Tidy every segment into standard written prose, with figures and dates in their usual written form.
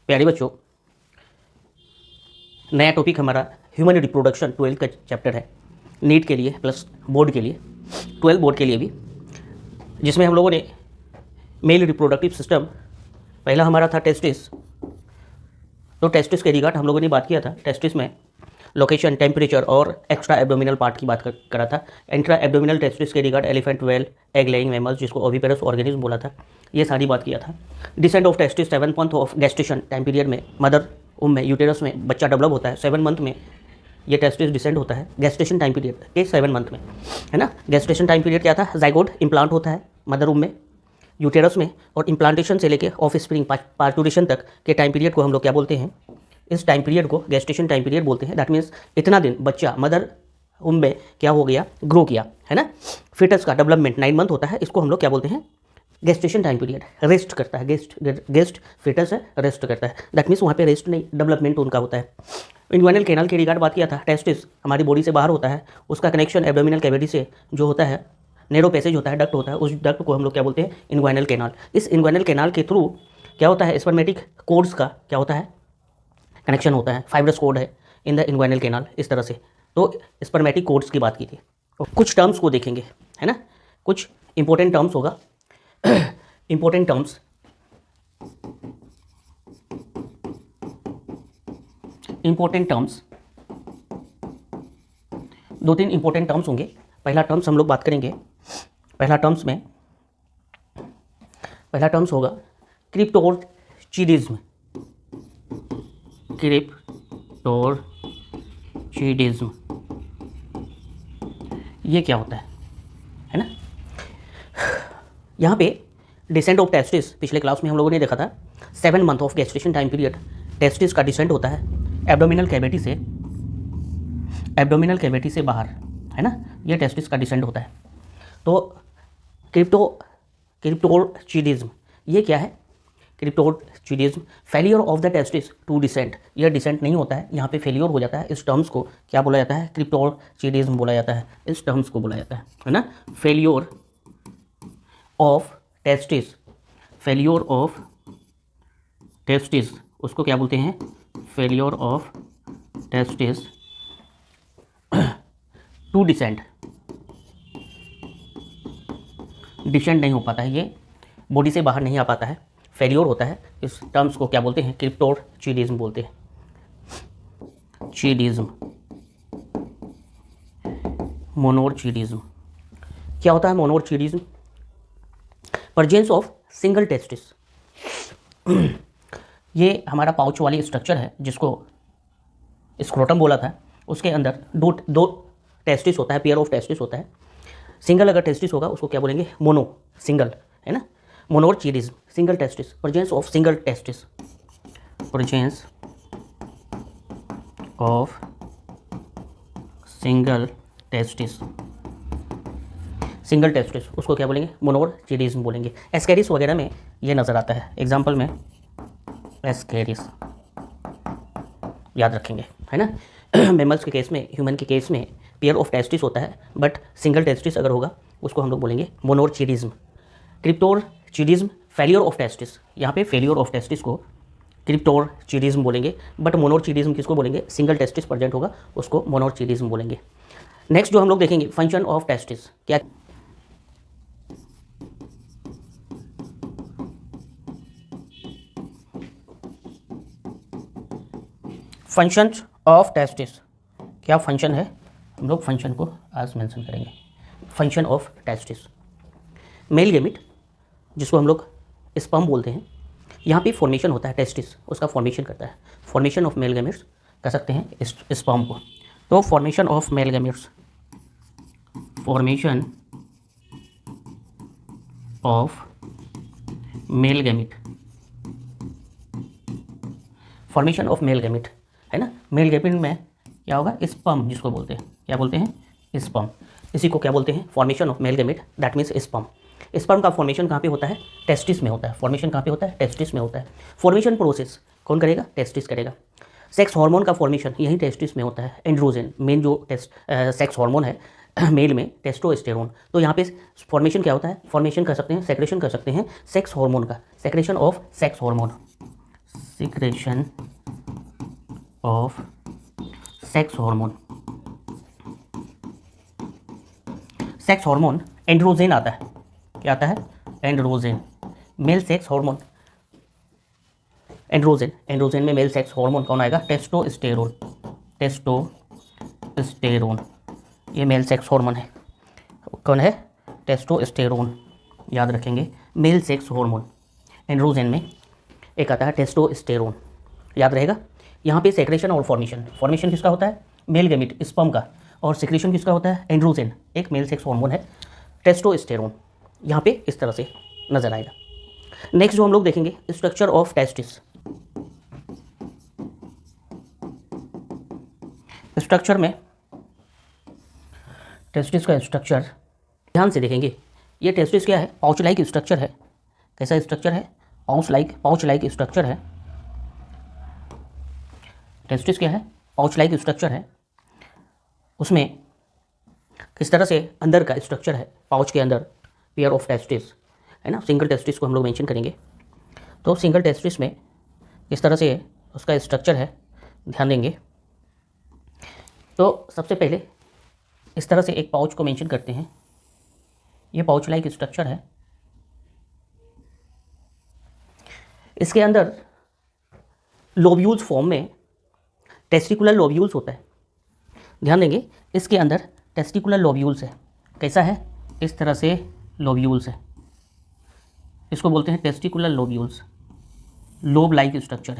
प्यारे बच्चों, नया टॉपिक हमारा ह्यूमन रिप्रोडक्शन 12 का चैप्टर है, नीट के लिए प्लस बोर्ड के लिए, 12 बोर्ड के लिए भी, जिसमें हम लोगों ने मेल रिप्रोडक्टिव सिस्टम, पहला हमारा था टेस्टिस। तो टेस्टिस के रिगार्ड हम लोगों ने बात किया था। टेस्टिस में लोकेशन, टेम्परेचर और एक्स्ट्रा एब्डोमिनल पार्ट की बात करा था। इंट्रा एब्डोमिनल टेस्टिस के regard elephant, well, egg laying mammals, जिसको ओविपेरस ऑर्गेनिज्म बोला था, ये सारी बात किया था। Descent of testis 7 month of gestation time period में मदर में यूटेरस में बच्चा डेवलप होता है। 7 मंथ में ये टेस्टिस डिसेंड होता है गेस्टेशन टाइम पीरियड के 7 मंथ में, है ना। गेस्टेशन टाइम पीरियड क्या था? जाइगोट इम्प्लांट होता है मदर में यूटेरस में, और इम्प्लांटेशन से लेके ऑफ स्प्रिंग पार्टूरेशन तक के टाइम पीरियड को हम लोग क्या बोलते हैं? इस टाइम पीरियड को गेस्टेशन टाइम पीरियड बोलते हैं। दैट मीन्स इतना दिन बच्चा मदर में क्या हो गया? ग्रो किया, है ना। फिटस का डेवलपमेंट 9 मंथ होता है, इसको हम लोग क्या बोलते हैं? Gestation time period. रेस्ट करता है, गेस्ट फिटस है, रेस्ट करता है। दैट मीन्स वहाँ पे रेस्ट नहीं, डेवलपमेंट उनका होता है। इंग्वाइनल कैनाल के रिगार्ड बात किया था। टेस्टिस हमारी बॉडी से बाहर होता है, उसका कनेक्शन एब्डोमिनल कैविटी से जो होता है, नैरो पैसेज होता है, डक्ट होता है, उस डक्ट को हम लोग क्या बोलते हैं? Inguinal canal. इस इंग्वाइनल कैनाल के थ्रू क्या होता है? स्पर्मेटिक कोर्ड्स का क्या होता है? कनेक्शन होता है। फाइब्रस कोड है इन द इंग्वाइनल कैनाल, इस तरह से। तो स्पर्मेटिक कोड्स की बात की थी। कुछ टर्म्स को देखेंगे, है ना, कुछ इंपॉर्टेंट टर्म्स होगा। Important terms, important terms, 2-3 important terms होंगे। पहला टर्म्स हम लोग बात करेंगे। पहला टर्म्स होगा क्रिप्टोर्चिडिज्म। क्रिप्टोर्चिडिज्म ये क्या होता है ना। यहाँ पे डिसेंट ऑफ टेस्टिस पिछले क्लास में हम लोगों ने देखा था। 7 month of gestation time period testis का डिसेंट होता है एब्डोमिनल कैविटी से बाहर, है ना। ये टेस्टिस का डिसेंट होता है। तो क्रिप्टोर्चिडिज्म ये क्या है? Cryptorchidism failure of the testis to descent. यह डिसेंट नहीं होता है, यहाँ पे फेलियर हो जाता है। इस टर्म्स को क्या बोला जाता है? क्रिप्टोर्चिडिज्म बोला जाता है। इस टर्म्स को बोला जाता है ना। Failure of testis, failure of testis, उसको क्या बोलते हैं? Failure of testis to descent. Descent नहीं हो पाता है, ये बॉडी से बाहर नहीं आ पाता है, फेलियर होता है। इस टर्म्स को क्या बोलते हैं? क्रिप्टोर्चिडिज्म बोलते हैं। चीडिज्म, मोनोर्चिडिज्म। क्या होता है monorchidism? Presence of single testis. ये हमारा पाउच वाली स्ट्रक्चर है जिसको स्क्रोटम बोला था। उसके अंदर दो टेस्टिस होता है, पेयर ऑफ टेस्टिस होता है। सिंगल अगर टेस्टिस होगा उसको क्या बोलेंगे? मोनो, सिंगल, है ना। Monorchidism, single testis, presence of single testis, presence of single testis, single testis, उसको क्या बोलेंगे? मोनोर्चिडिज्म बोलेंगे। एस्केरिस वगैरह में ये नज़र आता है। एग्जाम्पल में एस्केरिस याद रखेंगे, है ना। मैमल्स के केस में, ह्यूमन के केस में पेयर ऑफ टेस्टिस होता है, बट सिंगल टेस्टिस अगर होगा उसको हम लोग बोलेंगे मोनोर्चिडिज्म। क्रिप्टोर्चिडिज्म फेलियर ऑफ टेस्टिस, यहाँ पे फेलियर ऑफ टेस्टिस को क्रिप्टोर्चिडिज्म बोलेंगे, बट मोनोर्चिडिज्म किसको बोलेंगे? सिंगल टेस्टिस प्रेजेंट होगा उसको मोनोर्चिडिज्म बोलेंगे। नेक्स्ट जो हम लोग देखेंगे, फंक्शन ऑफ टेस्टिस। क्या फंक्शन ऑफ टेस्टिस, क्या फंक्शन है? हम लोग फंक्शन को आज मेंशन करेंगे। Function of testis, male gamete जिसको हम लोग स्पर्म बोलते हैं, यहाँ पे फॉर्मेशन होता है। टेस्टिस उसका फॉर्मेशन करता है। फॉर्मेशन ऑफ मेल गेमिट्स कह सकते हैं स्पर्म को। तो formation of male gametes, formation of male gamete, formation of male gamete, है ना। मेल गेमिट में क्या होगा? स्पर्म जिसको बोलते हैं, क्या बोलते हैं? स्पर्म। इसी को क्या बोलते हैं? Formation of male gamete, that means sperm. Sperm का फॉर्मेशन कहाँ पे होता है? टेस्टिस में होता है। फॉर्मेशन कहाँ पे होता है? टेस्टिस में होता है। फॉर्मेशन प्रोसेस कौन करेगा? टेस्टिस करेगा। सेक्स हार्मोन का फॉर्मेशन यही टेस्टिस में होता है। एंड्रोजन मेन जो सेक्स हार्मोन है मेल में, टेस्टोस्टेरोन। तो यहाँ पे फॉर्मेशन क्या होता है? फॉर्मेशन कर सकते हैं, सेक्रेशन कर सकते हैं सेक्स हार्मोन का, secretion of sex hormone, secretion of sex hormone. Sex hormone androgen आता है, क्या आता है? Androgen, male sex hormone. Androgen में मेल सेक्स हार्मोन कौन आएगा? टेस्टोस्टेरोन। टेस्टोस्टेरोन ये मेल सेक्स हार्मोन है। कौन है? टेस्टोस्टेरोन, याद रखेंगे, मेल सेक्स हार्मोन। एंड्रोजन में एक आता है टेस्टोस्टेरोन, याद रहेगा। यहाँ पे सेक्रेशन और फॉर्मेशन किसका होता है? मेल गैमीट स्पर्म का, और सिक्रेशन किसका होता है? एंड्रोजन, एक मेल सेक्स हार्मोन है टेस्टोस्टेरोन। यहाँ पे इस तरह से नजर आएगा। नेक्स्ट जो हम लोग देखेंगे स्ट्रक्चर ऑफ टेस्टिस। स्ट्रक्चर में टेस्टिस का स्ट्रक्चर ध्यान से देखेंगे। ये टेस्टिस क्या है? पाउच लाइक स्ट्रक्चर है। कैसा स्ट्रक्चर है? पाउच लाइक स्ट्रक्चर है। टेस्टिस क्या है? पाउच लाइक स्ट्रक्चर है। उसमें किस तरह से अंदर का स्ट्रक्चर है? पाउच के अंदर पेयर ऑफ टेस्टिस है ना। सिंगल टेस्टिस को हम लोग मेंशन करेंगे। तो सिंगल टेस्टिस में किस तरह से उसका स्ट्रक्चर है, ध्यान देंगे। तो सबसे पहले इस तरह से एक पाउच को मेंशन करते हैं। ये पाउच लाइक स्ट्रक्चर है। इसके अंदर लोब्यूल्स फॉर्म में टेस्टिकुलर लोब्यूल्स होता है। ध्यान देंगे, इसके अंदर टेस्टिकुलर लोब्यूल्स है। कैसा है? इस तरह से लोब्यूल्स है। इसको बोलते हैं testicular lobules. Lobe like structure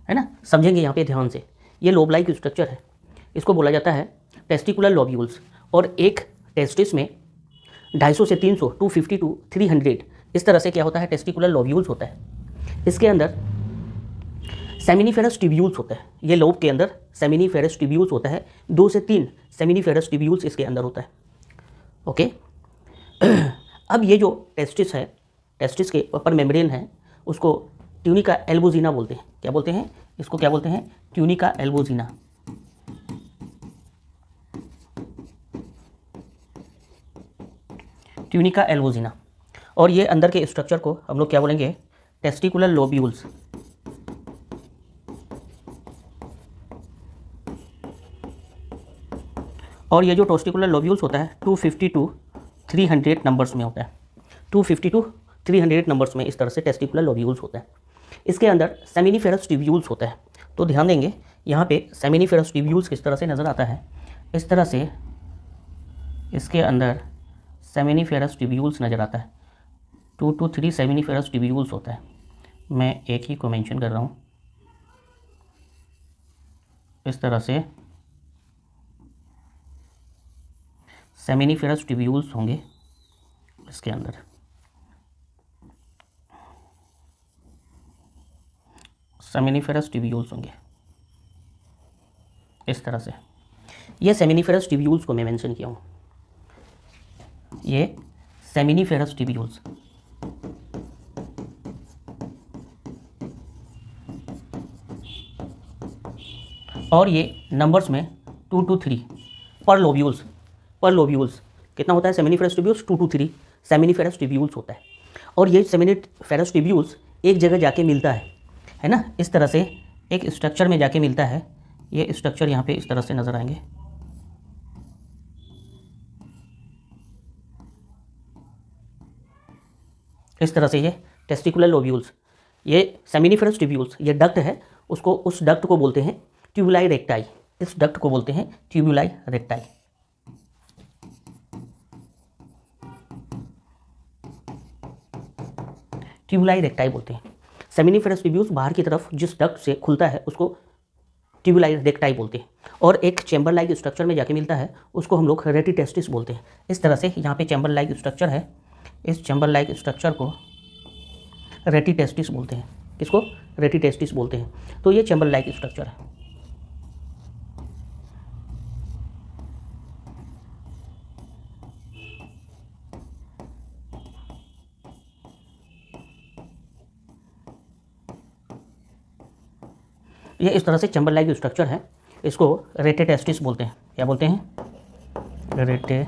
है ना। समझेंगे यहाँ पे ध्यान से, ये लोब लाइक स्ट्रक्चर है। इसको बोला जाता है टेस्टिकुलर लोब्यूल्स। और एक टेस्टिस में 250 से 300, 250 टू 300 इस तरह से क्या होता है? टेस्टिकुलर लोब्यूल्स होता है। इसके अंदर सेमिनिफेरस ट्यूब्यूल्स होता है। ये लोब के अंदर सेमिनिफेरस ट्यूब्यूल्स होता है। 2 से 3 सेमिनिफेरस ट्यूब्यूल्स इसके अंदर होता है। ओके। अब ये जो टेस्टिस है, टेस्टिस के ऊपर मेम्ब्रेन है, उसको ट्यूनिका एल्बोजिना बोलते हैं। क्या बोलते हैं इसको? क्या बोलते हैं? ट्यूनिका एल्बोजिना। ट्यूनिका एल्बोजिना। और ये अंदर के स्ट्रक्चर को हम लोग क्या बोलेंगे? Testicular lobules. और ये जो टेस्टिकुलर लोब्यूल्स होता है 250 टू 300 नंबर्स में होता है। 250 टू 300 नंबर्स में इस तरह से टेस्टिकुलर लोब्यूल्स होता है। इसके अंदर सेमिनिफेरस ट्यूब्यूल्स होता है। तो ध्यान देंगे, यहाँ पे सेमिनिफेरस ट्यूब्यूल्स किस तरह से नज़र आता है? इस तरह से इसके अंदर सेमिनिफेरस ट्यूब्यूल्स नज़र आता है। 2 to 3 सेमिनिफेरस ट्यूब्यूल्स होता है। मैं एक ही को मेंशन कर रहा हूँ। इस तरह से सेमिनिफेरस ट्यूब्यूल्स होंगे इसके अंदर। सेमिनिफेरस ट्यूब्यूल्स होंगे इस तरह से। ये सेमिनिफेरस ट्यूब्यूल्स को मैं मेंशन किया हूँ। ये सेमिनिफेरस ट्यूब्यूल्स। और ये नंबर्स में 2 to 3 पर लोब्यूल्स। कितना होता है seminiferous tubules? 2 to 3 seminiferous tubules होता है। और ये सेमिनिफेरस ट्यूब्यूल्स एक जगह जाके मिलता है ना। इस तरह से एक स्ट्रक्चर में जाके मिलता है। ये स्ट्रक्चर यहाँ पे इस तरह से नज़र आएंगे। इस तरह से ये टेस्टिकुलर लोब्यूल्स, ये सेमिनिफेरस ट्यूब्यूल्स, ये डक्ट है, उसको उस डक्ट को बोलते हैं ट्यूबुलाई रेक्टाई। इस डक्ट को बोलते हैं ट्यूबुलाई रेक्टाई। ट्यूबुलाई रेक्टाई बोलते हैं। सेमिनिफेरस ट्यूब्यूल्स बाहर की तरफ जिस डक्ट से खुलता है उसको ट्यूबुलाई रेक्टाई बोलते हैं। और एक चैम्बर लाइक स्ट्रक्चर में जाके मिलता है, उसको हम लोग रेटी टेस्टिस बोलते हैं। इस तरह से यहाँ पे चैम्बर लाइक स्ट्रक्चर है। इस चैम्बर लाइक स्ट्रक्चर को रेटी टेस्टिस बोलते हैं। इसको रेटी टेस्टिस बोलते हैं। तो ये चैम्बर लाइक स्ट्रक्चर है। ये इस तरह से चैम्बर लाइक स्ट्रक्चर है। इसको रेटे टेस्टिस बोलते हैं। क्या बोलते हैं? रेटे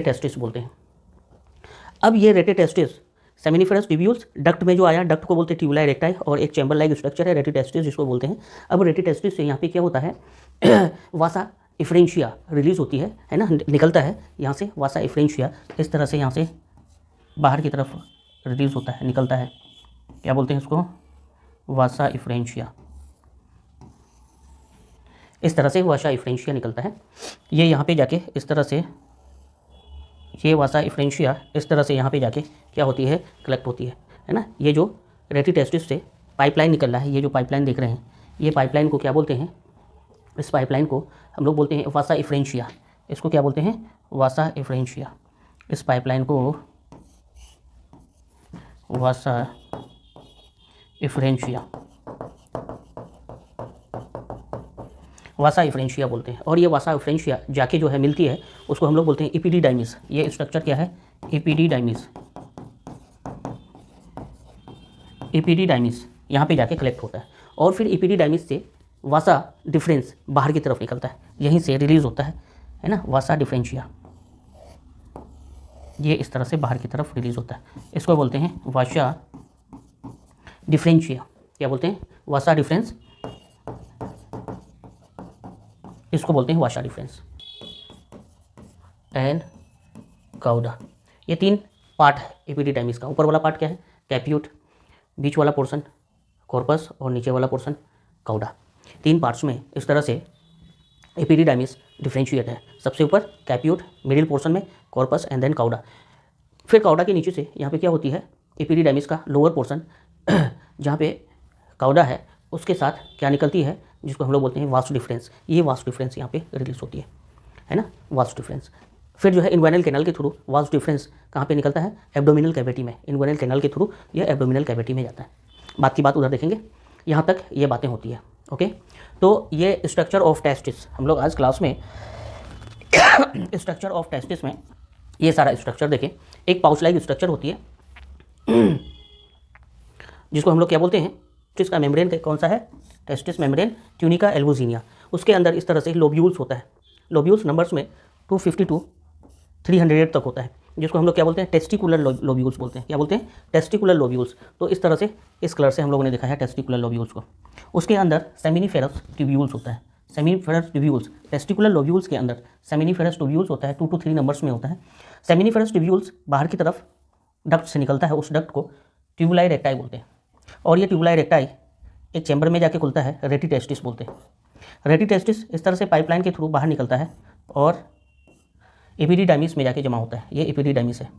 टेस्टिस बोलते हैं। अब ये रेटे टेस्टिस सेमिनिफेरस ट्यूब्यूल्स, डक्ट में जो आया, डक्ट को बोलते हैं ट्यूबुला इरेक्टाई, और एक चैम्बर लाइक स्ट्रक्चर है रेटिटेस्टिस जिसको बोलते हैं। अब रेटिटेस्टिस से यहाँ पे क्या होता है वासा इफ्रेंशिया रिलीज होती है ना, निकलता है यहाँ से वासा इफ्रेंशिया, इस तरह से यहाँ से बाहर की तरफ रिलीज होता है, निकलता है, क्या बोलते हैं इसको, वासा इफ्रेंशिया। इस तरह से वासा इफ्रेंशिया निकलता है, ये यहाँ पे जाके इस तरह से, ये वासा इफ्रेंशिया इस तरह से यहाँ पे जाके क्या होती है, कलेक्ट होती है ना। ये जो रेटिटेस्टिस से पाइपलाइन निकल रहा है, ये जो पाइपलाइन देख रहे हैं, ये पाइपलाइन को क्या बोलते हैं, इस पाइपलाइन को हम लोग बोलते हैं वासा इफ्रेंशिया। इसको क्या बोलते हैं, वासा इफ्रेंशिया। इस पाइपलाइन को वासा इफ्रेंशिया, वासा इफ्रेंशिया बोलते हैं। और ये वासा इफ्रेंशिया जाके जो है मिलती है, उसको हम लोग बोलते हैं इपिडिडाइमिस। ये स्ट्रक्चर क्या है, इपिडिडाइमिस। इपिडिडाइमिस यहाँ पे जाके कलेक्ट होता है, और फिर इपिडिडाइमिस से वासा डिफरेंस बाहर की तरफ निकलता है, यहीं से रिलीज होता है ना, वासा डिफरेंशिया। ये इस तरह से बाहर की तरफ रिलीज होता है, इसको बोलते हैं वासा डिफरेंशिया। क्या बोलते हैं, वासा डिफरेंस, इसको बोलते हैं वासा डिफरेंस एंड काउडा। ये 3 पार्ट है एपिडिडाइमिस का। ऊपर वाला पार्ट क्या है, कैप्यूट, बीच वाला पोर्शन कॉर्पस, और नीचे वाला पोर्शन काउडा। 3 पार्ट्स में इस तरह से एपिडिडाइमिस डिफरेंशिएट है। सबसे ऊपर कैप्यूट, मिडिल पोर्शन में कॉर्पस एंड देन काउडा। फिर काउडा के नीचे से यहाँ पे क्या होती है, एपिडिडाइमिस का लोअर पोर्शन जहाँ पे काउडा है, उसके साथ क्या निकलती है, जिसको हम लोग बोलते हैं वास्ट डिफरेंस। ये वास्ट डिफरेंस यहाँ पे रिलीज होती है ना, वास्ट डिफरेंस। फिर जो है इन्वाइनल कैनाल के थ्रू वास्ट डिफरेंस कहाँ पे निकलता है, एब्डोमिनल कैविटी में। इन्वाइनल कैनाल के थ्रू ये एब्डोमिनल कैविटी में जाता है। बात की बात उधर देखेंगे, यहाँ तक ये बातें होती है। ओके, तो ये स्ट्रक्चर ऑफ टेस्टिस हम लोग आज क्लास में स्ट्रक्चर ऑफ टेस्टिस में ये सारा स्ट्रक्चर देखें। एक पाउच लाइक स्ट्रक्चर होती है जिसको हम लोग क्या बोलते हैं, टेस्टिस का मेम्ब्रेन कौन सा है, टेस्टिस मेम्ब्रेन ट्यूनिका एल्बुजिनिया। उसके अंदर इस तरह से लोब्यूल्स होता है। लोब्यूल्स नंबर्स में 250 to 300 तक होता है, जिसको हम लोग क्या बोलते हैं, टेस्टिकुलर लोब्यूल्स बोलते हैं। क्या बोलते हैं, टेस्टिकुलर लोब्यूल्स। तो इस तरह से इस कलर से हम लोगों ने देखा है टेस्टिकुलर लोब्यूल्स को। उसके अंदर सेमिनिफेरस ट्यूब्यूल्स होता है। सेमिनिफेरस ट्यूब्यूल्स, टेस्टिकुलर लोब्यूल्स के अंदर सेमिनिफेरस ट्यूब्यूल्स होता है, 2 to 3 नंबर्स में होता है। सेमिनिफेरस ट्यूब्यूल्स बाहर की तरफ डक्ट से निकलता है, उस डक्ट को ट्यूबुला इरेक्टाई बोलते हैं। और ये ट्यूबुला इरेक्टाई एक चैम्बर में जाके खुलता है, रेटिटेस्टिस बोलते हैं। रेटिटेस्टिस इस तरह से पाइपलाइन के थ्रू बाहर निकलता है और एपिडिडाइमिस में जाके जमा होता है। ये एपिडिडाइमिस है,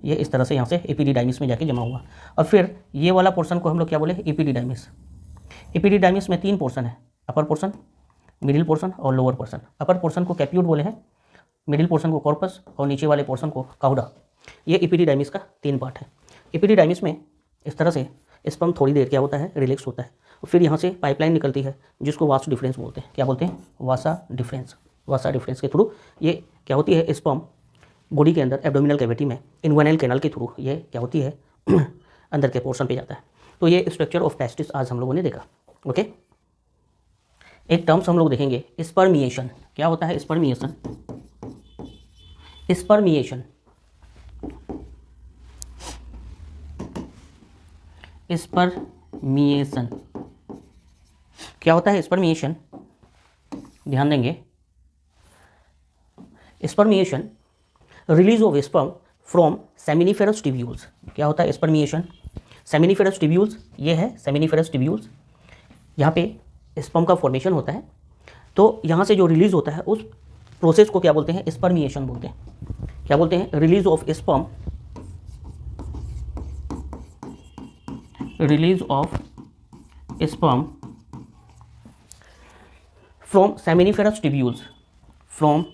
ये इस तरह से यहाँ से एपिडिडाइमिस में जाके जमा हुआ। और फिर ये वाला पोर्शन को हम लोग क्या बोले, एपिडिडाइमिस। एपिडिडाइमिस में 3 पोर्शन है, अपर पोर्शन, मिडिल पोर्शन और लोअर पोर्शन। अपर पोर्शन को कैप्यूट बोले हैं, मिडिल पोर्शन को कॉर्पस और नीचे वाले पोर्शन को काउडा। ये एपिडिडाइमिस का 3 पार्ट है। एपिडिडाइमिस में इस तरह से स्पर्म थोड़ी देर क्या होता है, रिलैक्स होता है। फिर यहाँ से पाइपलाइन निकलती है जिसको वासा डिफरेंस बोलते हैं। क्या बोलते हैं, वासा डिफरेंस। वासा डिफरेंस के थ्रू ये क्या होती है, स्पर्म बॉडी के अंदर एब्डोमिनल कैविटी में इन्वाइनल कैनाल के थ्रू ये क्या होती है अंदर के पोर्शन पे जाता है। तो ये स्ट्रक्चर ऑफ टेस्टिस आज हम लोगों ने देखा। ओके, एक टर्म्स हम लोग देखेंगे, स्पर्मिएशन। क्या होता है स्पर्मिएशन, स्पर्मिएशन, स्पर्मिएशन क्या होता है, स्पर्मिएशन ध्यान देंगे। Spermiation release of sperm from seminiferous tubules. क्या होता है स्पर्मिएशन, सेमिनिफेरस ट्यूब्यूल्स, ये है सेमिनिफेरस ट्यूब्यूल्स, यहाँ पे स्पर्म का फॉर्मेशन होता है। तो यहाँ से जो रिलीज होता है उस प्रोसेस को क्या बोलते हैं, स्पर्मिएशन बोलते हैं। क्या बोलते हैं, release of sperm, release of sperm from seminiferous tubules, from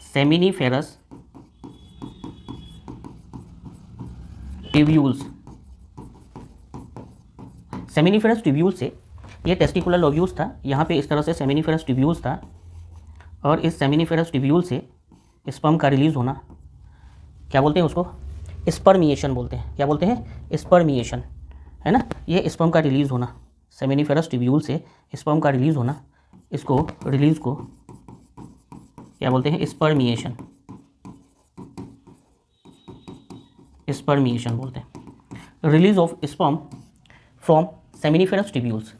seminiferous tubules. Seminiferous tubules से ये टेस्टिकुलर लोब्यूल्स था, यहाँ पे इस तरह से सेमिनिफेरस ट्यूब्यूल्स था, और इस सेमिनिफेरस ट्यूब्यूल से स्पर्म का रिलीज होना क्या बोलते हैं, उसको स्पर्मिएशन बोलते हैं। क्या बोलते हैं, स्पर्मिएशन, है ना। ये स्पर्म का रिलीज होना, सेमिनिफेरस ट्यूब्यूल से स्पर्म का रिलीज होना, इसको रिलीज को क्या बोलते हैं, स्पर्मिएशन, स्पर्मिएशन बोलते हैं। Release of sperm from seminiferous tubules,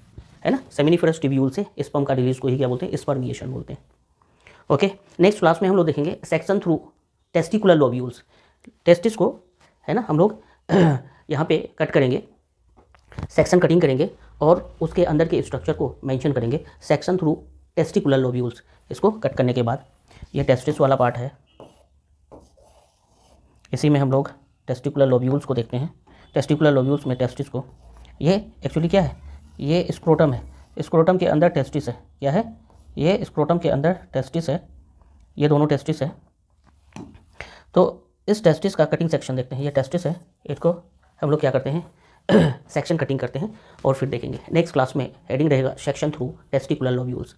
है ना, सेमिनिफेरस टिब्यूल से स्पर्म का रिलीज को ही क्या बोलते हैं, स्पर्मिएशन बोलते हैं। ओके, नेक्स्ट क्लास में हम लोग देखेंगे section through testicular lobules. Testis को, है ना, हम लोग यहाँ पे कट करेंगे, सेक्शन कटिंग करेंगे और उसके अंदर के स्ट्रक्चर को मेंशन करेंगे, सेक्शन थ्रू टेस्टिकुलर लोब्यूल्स। इसको कट करने के बाद ये टेस्टिस वाला पार्ट है, इसी में हम लोग टेस्टिकुलर लोब्यूल्स को देखते हैं। टेस्टिकुलर लोब्यूल्स में टेस्टिस को, ये एक्चुअली क्या है, ये स्क्रोटम है, स्क्रोटम के अंदर टेस्टिस है। क्या है, ये स्क्रोटम के अंदर टेस्टिस है, ये दोनों टेस्टिस है। तो इस टेस्टिस का कटिंग सेक्शन देखते हैं, ये टेस्टिस है, इसको हम लोग क्या करते हैं सेक्शन कटिंग करते हैं और फिर देखेंगे। नेक्स्ट क्लास में हेडिंग रहेगा सेक्शन थ्रू टेस्टिकुलर लोब्यूल्स।